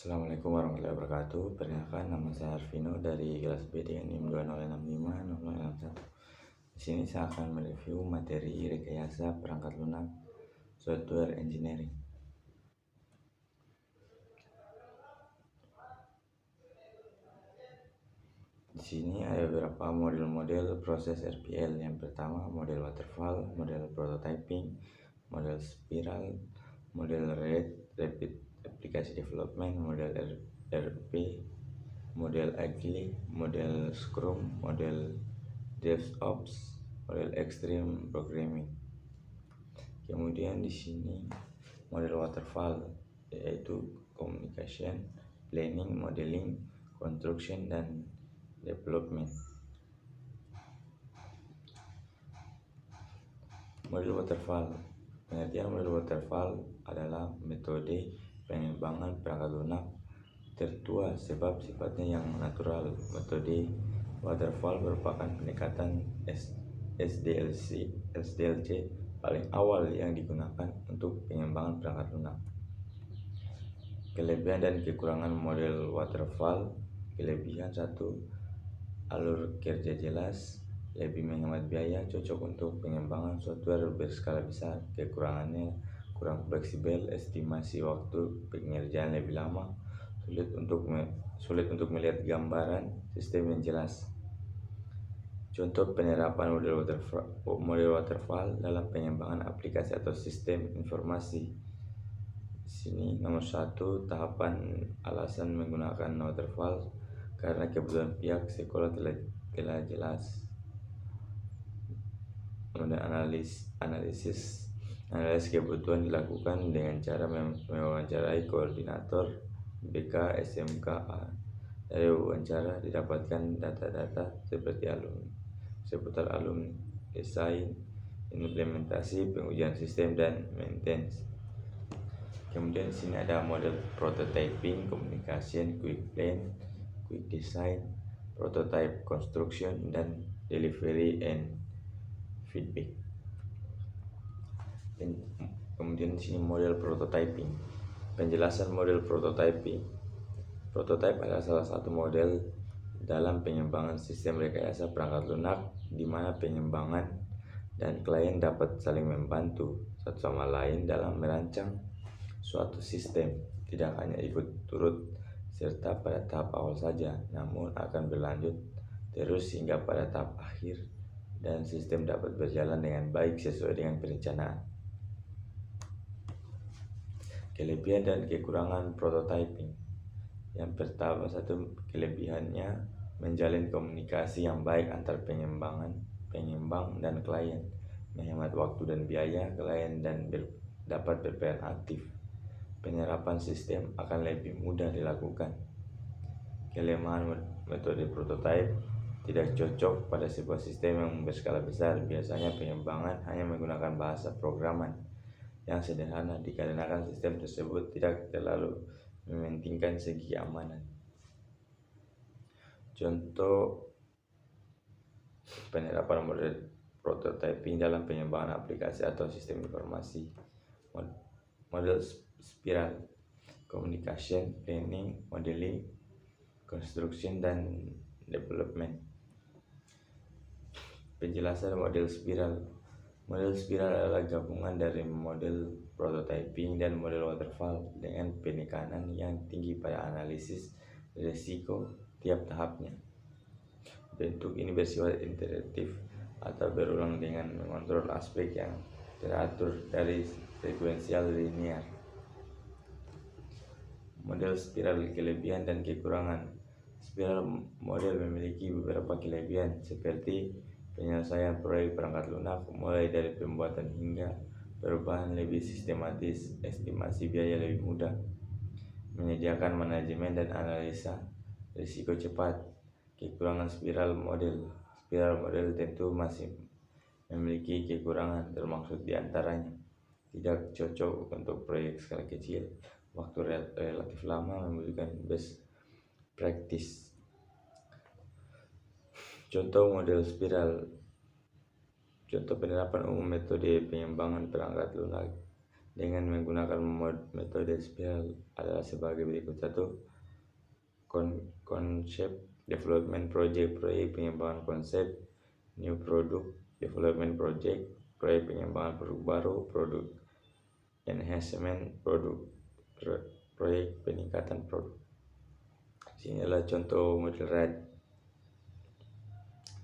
Assalamualaikum warahmatullahi wabarakatuh. Perkenalkan, nama saya Arvino dari kelas B dengan NIM 20650061. Di sini saya akan mereview materi rekayasa perangkat lunak software engineering. Di sini ada beberapa model-model proses RPL. Yang pertama, model waterfall, model prototyping, model spiral, model rapid application development, model RP, model Agile, model Scrum, model DevOps, model Extreme Programming. Kemudian di sini model waterfall, yaitu communication, planning, modeling, construction, dan development. Model waterfall. Pengertian model waterfall adalah metode pengembangan perangkat lunak tertua sebab sifatnya yang natural. Metode waterfall merupakan pendekatan SDLC paling awal yang digunakan untuk pengembangan perangkat lunak. Kelebihan dan kekurangan model waterfall. Kelebihan: 1. Alur kerja jelas, lebih menghemat biaya, cocok untuk pengembangan software berskala besar. Kekurangannya: kurang fleksibel, estimasi waktu pengerjaan lebih lama, sulit untuk melihat gambaran sistem yang jelas. Contoh penerapan model waterfall dalam pengembangan aplikasi atau sistem informasi. Di sini nomor 1, tahapan. Alasan menggunakan waterfall karena kebutuhan pihak sekolah telah jelas. Kemudian analisis kebutuhan dilakukan dengan cara mewawancarai koordinator BK SMKA. Dari wawancara didapatkan data-data seputar alumni, desain, implementasi, pengujian sistem, dan maintenance. Kemudian di sini ada model prototyping, communication, quick plan, quick design, prototype construction, dan delivery and feedback. Dan kemudian di sini model prototyping. Penjelasan model prototyping. Prototype adalah salah satu model dalam pengembangan sistem rekayasa perangkat lunak di mana pengembangan dan klien dapat saling membantu satu sama lain dalam merancang suatu sistem. Tidak hanya ikut turut serta pada tahap awal saja, namun akan berlanjut terus hingga pada tahap akhir dan sistem dapat berjalan dengan baik sesuai dengan perencanaan. Kelebihan dan kekurangan prototyping. Yang pertama, 1, kelebihannya menjalin komunikasi yang baik antar pengembang dan klien, menghemat waktu dan biaya klien, dan dapat berperan aktif. Penyerapan sistem akan lebih mudah dilakukan. Kelemahan metode prototype: tidak cocok pada sebuah sistem yang berskala besar. Biasanya pengembangan hanya menggunakan bahasa programan yang sederhana dikarenakan sistem tersebut tidak terlalu mementingkan segi keamanan. Contoh penerapan model prototyping dalam pengembangan aplikasi atau sistem informasi. Model spiral, communication, planning, modeling, construction, dan development. Penjelasan model spiral. Model spiral adalah gabungan dari model prototyping dan model waterfall dengan penekanan yang tinggi pada analisis risiko tiap tahapnya. Bentuk ini bersifat iteratif atau berulang dengan mengontrol aspek yang teratur dari sekuensial linear. Model spiral, kelebihan dan kekurangan. Spiral model memiliki beberapa kelebihan seperti penyelesaian proyek perangkat lunak mulai dari pembuatan hingga perubahan lebih sistematis, estimasi biaya lebih mudah, menyediakan manajemen dan analisa risiko cepat. Kekurangan spiral model tentu masih memiliki kekurangan, termasuk diantaranya tidak cocok untuk proyek skala kecil, waktu relatif lama, membutuhkan best practice. Contoh model spiral. Contoh penerapan umum metode pengembangan perangkat lunak dengan menggunakan metode spiral adalah sebagai berikut. Satu, konsep development project, proyek pengembangan konsep. New product development project, proyek pengembangan produk baru. Product enhancement produk, proyek peningkatan produk. Sini adalah contoh model RAD.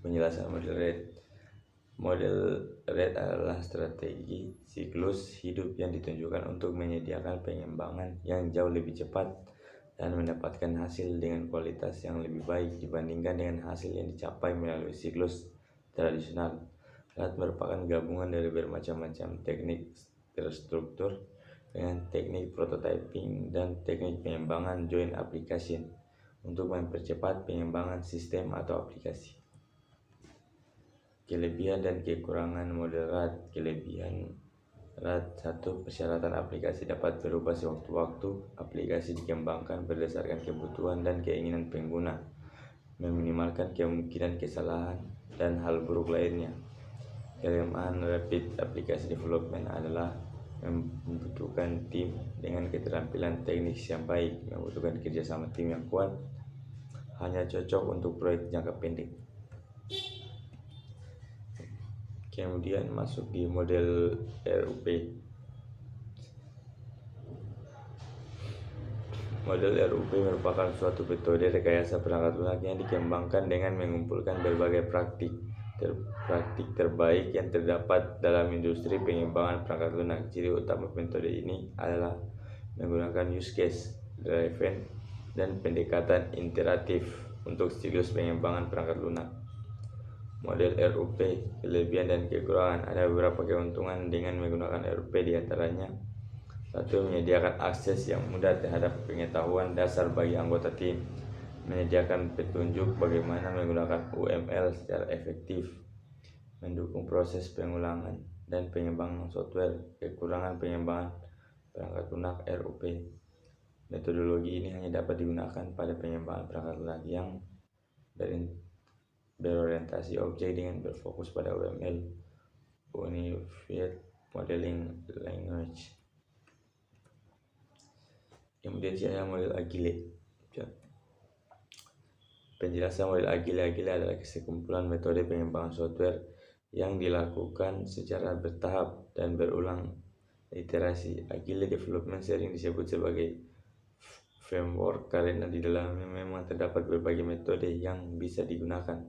Penjelasan model RAD. Model RAD adalah strategi siklus hidup yang ditunjukkan untuk menyediakan pengembangan yang jauh lebih cepat dan mendapatkan hasil dengan kualitas yang lebih baik dibandingkan dengan hasil yang dicapai melalui siklus tradisional. RAD merupakan gabungan dari bermacam-macam teknik terstruktur dengan teknik prototyping dan teknik pengembangan joint application untuk mempercepat pengembangan sistem atau aplikasi. Kelebihan dan kekurangan model RAD. Kelebihan RAD. 1. Persyaratan aplikasi dapat berubah sewaktu-waktu. Aplikasi dikembangkan berdasarkan kebutuhan dan keinginan pengguna, meminimalkan kemungkinan kesalahan dan hal buruk lainnya. Kelemahan rapid application development adalah membutuhkan tim dengan keterampilan teknis yang baik, membutuhkan kerjasama tim yang kuat, hanya cocok untuk proyek jangka pendek. Kemudian masuk di model RUP. Model RUP merupakan suatu metode rekayasa perangkat lunak yang dikembangkan dengan mengumpulkan berbagai praktik terbaik yang terdapat dalam industri pengembangan perangkat lunak. Ciri utama metode ini adalah menggunakan use case driven dan pendekatan iteratif untuk siklus pengembangan perangkat lunak. Model RUP, kelebihan dan kekurangan. Ada beberapa keuntungan dengan menggunakan RUP, diantaranya: 1. Menyediakan akses yang mudah terhadap pengetahuan dasar bagi anggota tim, menyediakan petunjuk bagaimana menggunakan UML secara efektif, mendukung proses pengulangan dan pengembangan software. Kekurangan pengembangan perangkat lunak RUP. Metodologi ini hanya dapat digunakan pada pengembangan perangkat lunak yang berorientasi objek dengan berfokus pada UML, Unified Modeling Language. Kemudian saya model Agile. Penjelasan model Agile adalah sekumpulan metode pengembangan software yang dilakukan secara bertahap dan berulang iterasi. Agile development sering disebut sebagai framework karena di dalamnya memang terdapat berbagai metode yang bisa digunakan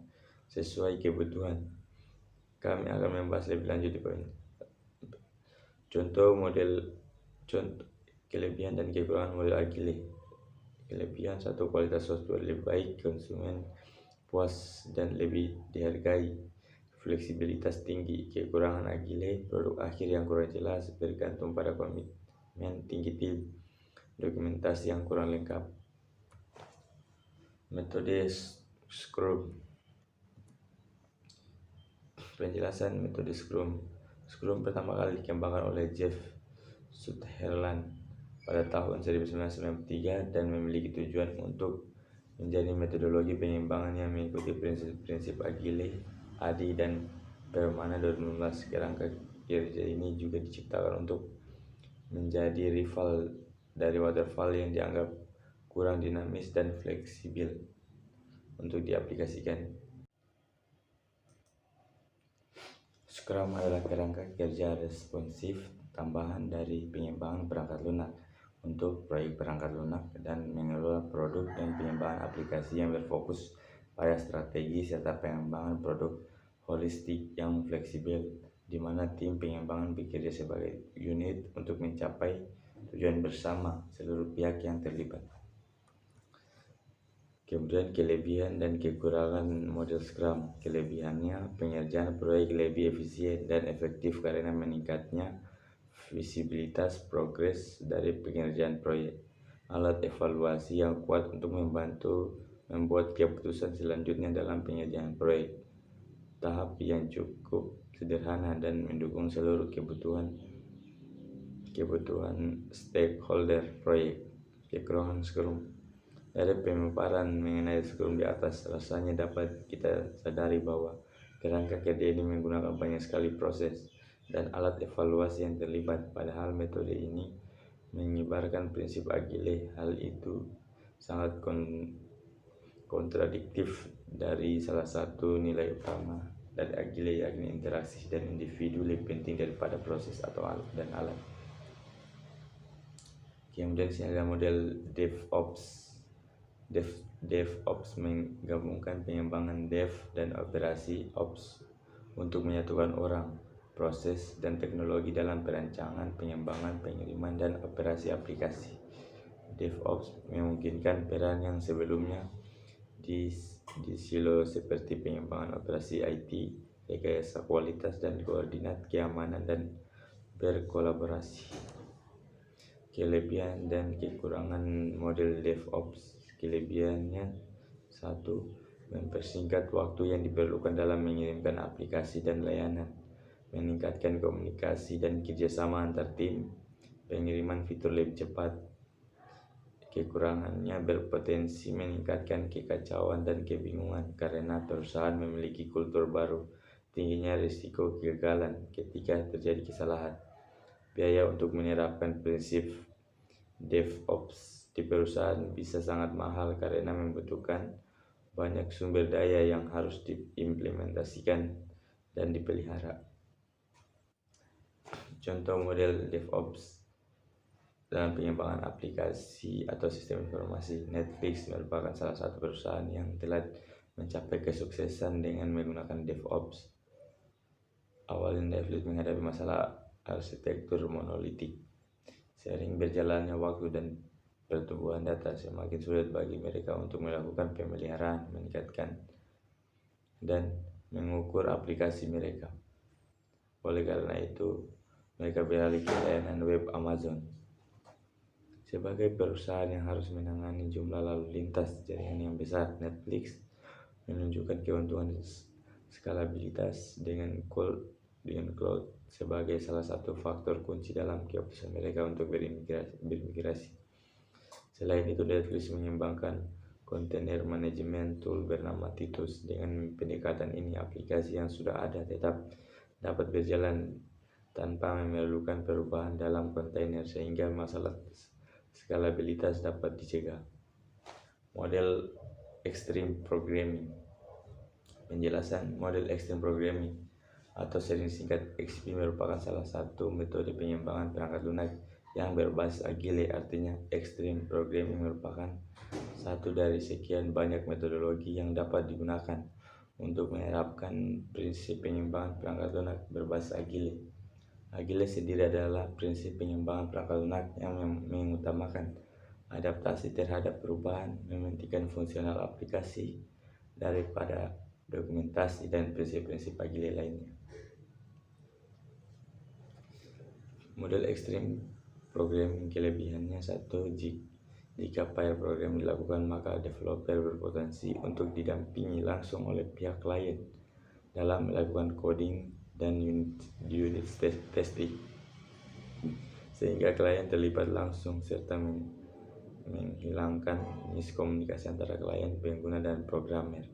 sesuai kebutuhan. Kami akan membahas lebih lanjut di poin. Contoh kelebihan dan kekurangan model Agile. Kelebihan: 1. Kualitas software lebih baik, konsumen puas dan lebih dihargai, fleksibilitas tinggi. Kekurangan Agile: produk akhir yang kurang jelas, bergantung pada komitmen tinggi tim, dokumentasi yang kurang lengkap. Metode Scrum. Penjelasan metode Scrum. Scrum pertama kali dikembangkan oleh Jeff Sutherland pada tahun 1993 dan memiliki tujuan untuk menjadi metodologi pengembangan yang mengikuti prinsip-prinsip Agile, ADI, dan Permana 2016. Kerangka kerja ini juga diciptakan untuk menjadi rival dari Waterfall yang dianggap kurang dinamis dan fleksibel untuk diaplikasikan. Scrum adalah kerangka kerja responsif tambahan dari pengembangan perangkat lunak untuk proyek perangkat lunak dan mengelola produk dan pengembangan aplikasi yang berfokus pada strategi serta pengembangan produk holistik yang fleksibel, di mana tim pengembangan bekerja sebagai unit untuk mencapai tujuan bersama seluruh pihak yang terlibat. Kemudian kelebihan dan kekurangan model Scrum. Kelebihannya: pengerjaan proyek lebih efisien dan efektif karena meningkatnya visibilitas progres dari pengerjaan proyek. Alat evaluasi yang kuat untuk membantu membuat keputusan selanjutnya dalam pengerjaan proyek. Tahap yang cukup sederhana dan mendukung seluruh kebutuhan stakeholder proyek. Kekurangan Scrum. Dari pemaparan mengenai Scrum di atas, rasanya dapat kita sadari bahwa kerangka kerja ini menggunakan banyak sekali proses dan alat evaluasi yang terlibat. Padahal metode ini menyebarkan prinsip Agile. Hal itu sangat kontradiktif dari salah satu nilai utama dari Agile, yakni interaksi dan individu lebih penting daripada proses atau alat dan alat. Kemudian ada model DevOps. DevOps menggabungkan pengembangan dev dan operasi ops untuk menyatukan orang, proses, dan teknologi dalam perancangan, pengembangan, pengiriman, dan operasi aplikasi. DevOps memungkinkan peran yang sebelumnya di silo seperti pengembangan operasi IT, rekayasa kualitas, dan koordinat keamanan dan berkolaborasi. Kelebihan dan kekurangan model DevOps. Kelebihannya: 1. Mempersingkat waktu yang diperlukan dalam mengirimkan aplikasi dan layanan, meningkatkan komunikasi dan kerjasama antar tim, pengiriman fitur lebih cepat. Kekurangannya berpotensi meningkatkan kekacauan dan kebingungan karena perusahaan memiliki kultur baru, tingginya risiko kegagalan ketika terjadi kesalahan. Biaya untuk menerapkan prinsip DevOps di perusahaan bisa sangat mahal karena membutuhkan banyak sumber daya yang harus diimplementasikan dan dipelihara. Contoh model DevOps dalam pengembangan aplikasi atau sistem informasi. Netflix merupakan salah satu perusahaan yang telah mencapai kesuksesan dengan menggunakan DevOps. Awalnya Netflix menghadapi masalah arsitektur monolitik. Seiring berjalannya waktu dan pertumbuhan data, semakin sulit bagi mereka untuk melakukan pemeliharaan, meningkatkan, dan mengukur aplikasi mereka. Oleh karena itu, mereka beralih ke layanan web Amazon. Sebagai perusahaan yang harus menangani jumlah lalu lintas jaringan yang besar, Netflix menunjukkan keuntungan skalabilitas dengan cloud sebagai salah satu faktor kunci dalam keputusan mereka untuk bermigrasi. Selain itu, Netflix mengembangkan kontainer management tool bernama Titus. Dengan pendekatan ini, aplikasi yang sudah ada tetap dapat berjalan tanpa memerlukan perubahan dalam kontainer, sehingga masalah skalabilitas dapat dicegah. Model Extreme Programming. Penjelasan: model Extreme Programming atau sering singkat XP merupakan salah satu metode pengembangan perangkat lunak yang berbasis Agile. Artinya, Extreme Programming merupakan satu dari sekian banyak metodologi yang dapat digunakan untuk menerapkan prinsip pengembangan perangkat lunak berbasis Agile. Agile sendiri adalah prinsip pengembangan perangkat lunak yang mengutamakan adaptasi terhadap perubahan, mementingkan fungsional aplikasi daripada dokumentasi dan prinsip-prinsip Agile lainnya. Model Extreme Programming kelebihannya: 1. Jika pair program dilakukan, maka developer berpotensi untuk didampingi langsung oleh pihak klien dalam melakukan coding dan unit testing, sehingga klien terlibat langsung serta menghilangkan miskomunikasi antara klien, pengguna, dan programmer.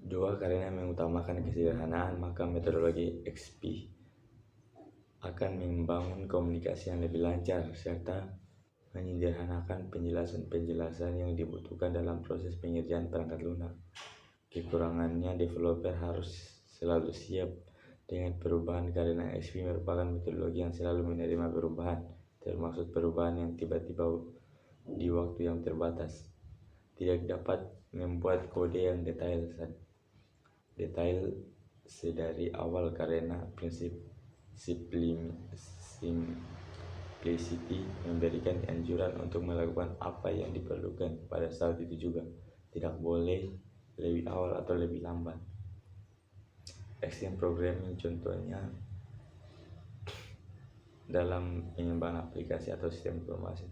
2. Karena mengutamakan kesederhanaan, maka metodologi XP akan membangun komunikasi yang lebih lancar serta menyederhanakan penjelasan-penjelasan yang dibutuhkan dalam proses pengerjaan perangkat lunak. Kekurangannya, developer harus selalu siap dengan perubahan karena XP merupakan metodologi yang selalu menerima perubahan, termasuk perubahan yang tiba-tiba di waktu yang terbatas. Tidak dapat membuat kode yang detail sedari awal karena prinsip simplicity memberikan anjuran untuk melakukan apa yang diperlukan pada saat itu juga, tidak boleh lebih awal atau lebih lambat. Extreme Programming contohnya dalam pengembangan aplikasi atau sistem informasi.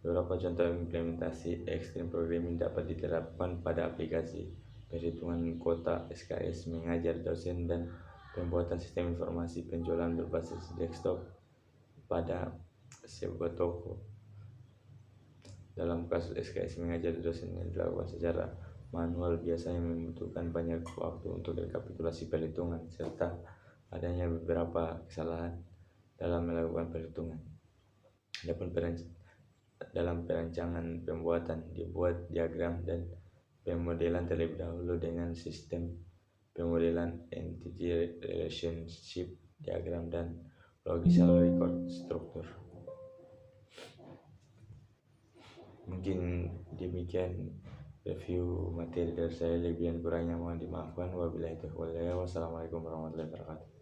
Beberapa contoh implementasi Extreme Programming dapat diterapkan pada aplikasi: perhitungan kuota, SKS, mengajar dosen, dan pembuatan sistem informasi penjualan berbasis desktop pada sebuah toko. Dalam kasus SKS mengajar dosen yang dilakukan secara manual biasanya membutuhkan banyak waktu untuk rekapitulasi perhitungan serta adanya beberapa kesalahan dalam melakukan perhitungan. Dalam perancangan pembuatan, dibuat diagram dan pemodelan terlebih dahulu dengan sistem pemodelan entity relationship diagram dan logical record struktur. Mungkin demikian review materi dari saya, lebih dan kurangnya mohon dimaafkan. Wabillahi taufiq wal hidayah. Wassalamualaikum warahmatullahi wabarakatuh.